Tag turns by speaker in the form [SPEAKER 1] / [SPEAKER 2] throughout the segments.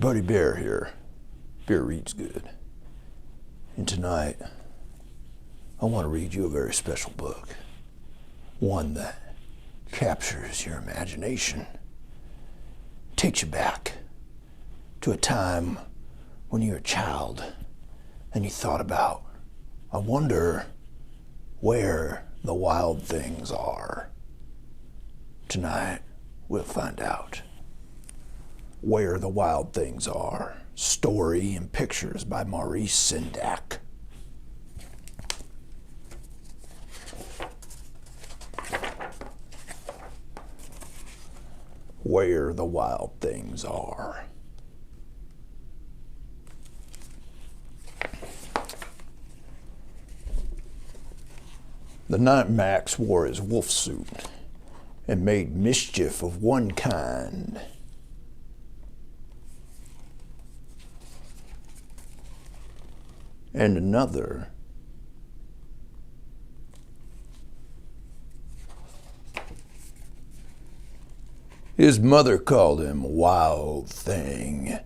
[SPEAKER 1] Buddy Bear here. Bear reads good. And tonight, I want to read you a very special book. One that captures your imagination. Takes you back to a time when you were a child and you thought about, I wonder where the wild things are. Tonight, we'll find out where the wild things are. Story and pictures by Maurice Sendak. Where the wild things are. The night Max wore his wolf suit and made mischief of one kind and another, his mother called him Wild Thing,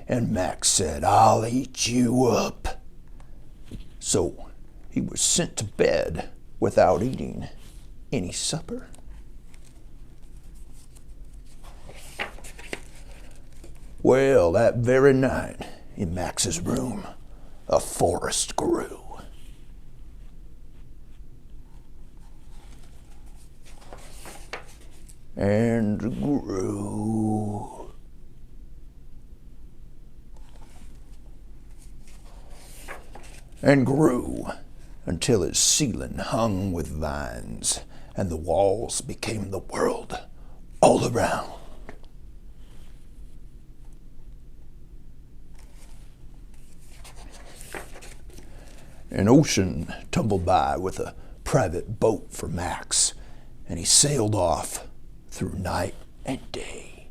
[SPEAKER 1] and Max said, "I'll eat you up." So he was sent to bed without eating any supper. Well, that very night, in Max's room, a forest grew. And grew. And grew until its ceiling hung with vines, and the walls became the world all around. An ocean tumbled by with a private boat for Max, and he sailed off through night and day.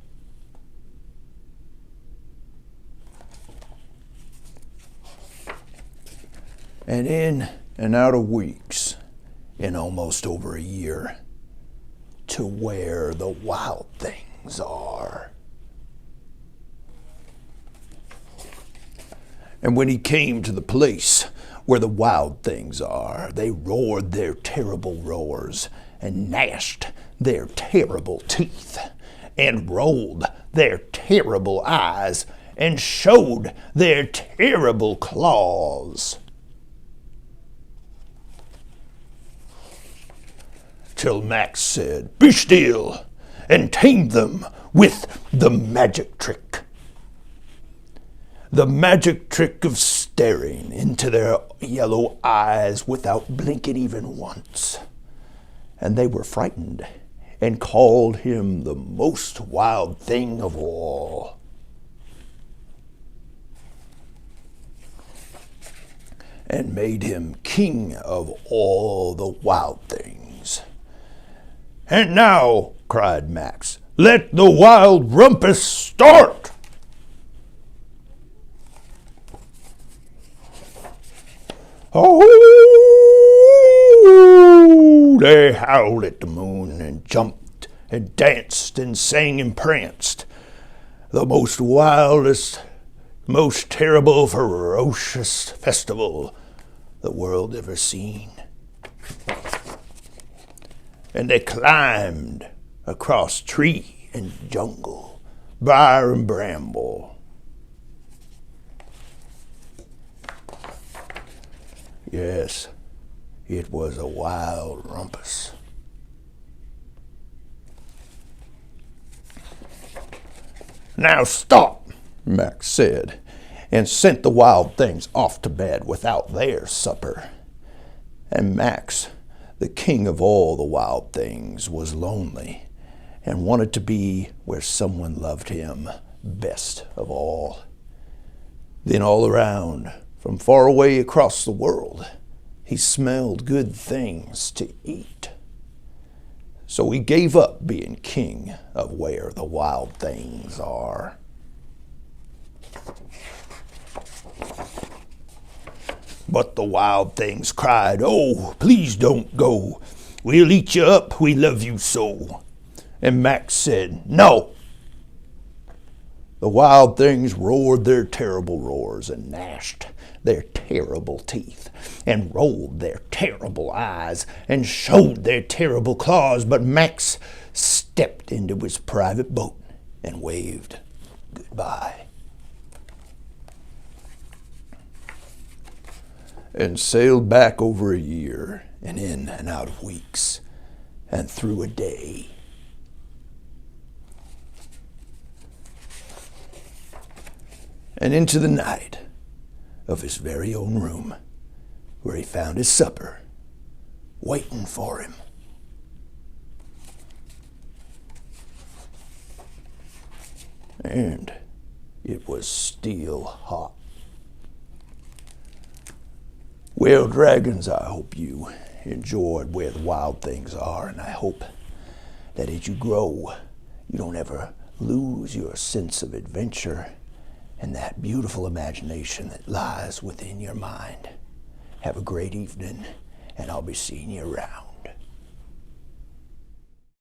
[SPEAKER 1] And in and out of weeks, in almost over a year, to where the wild things are. And when he came to the place where the wild things are, they roared their terrible roars and gnashed their terrible teeth and rolled their terrible eyes and showed their terrible claws. Till Max said, "Be still," and tamed them with the magic trick. The magic trick of staring into their yellow eyes without blinking even once. And they were frightened and called him the most wild thing of all. And made him king of all the wild things. "And now," cried Max, "let the wild rumpus start!" Oh, they howled at the moon and jumped and danced and sang and pranced. The most wildest, most terrible, ferocious festival the world ever seen. And they climbed across tree and jungle, briar and bramble. Yes, it was a wild rumpus. "Now stop," Max said, and sent the wild things off to bed without their supper. And Max, the king of all the wild things, was lonely and wanted to be where someone loved him best of all. Then all around, from far away across the world, he smelled good things to eat. So he gave up being king of where the wild things are. But the wild things cried, "Oh, please don't go. We'll eat you up, we love you so." And Max said, "No, The wild things roared their terrible roars and gnashed their terrible teeth and rolled their terrible eyes and showed their terrible claws, but Max stepped into his private boat and waved goodbye and sailed back over a year and in and out of weeks and through a day. And into the night of his very own room, where he found his supper waiting for him. And it was still hot. Well, dragons, I hope you enjoyed Where the Wild Things Are, and I hope that as you grow, you don't ever lose your sense of adventure and that beautiful imagination that lies within your mind. Have a great evening, and I'll be seeing you around.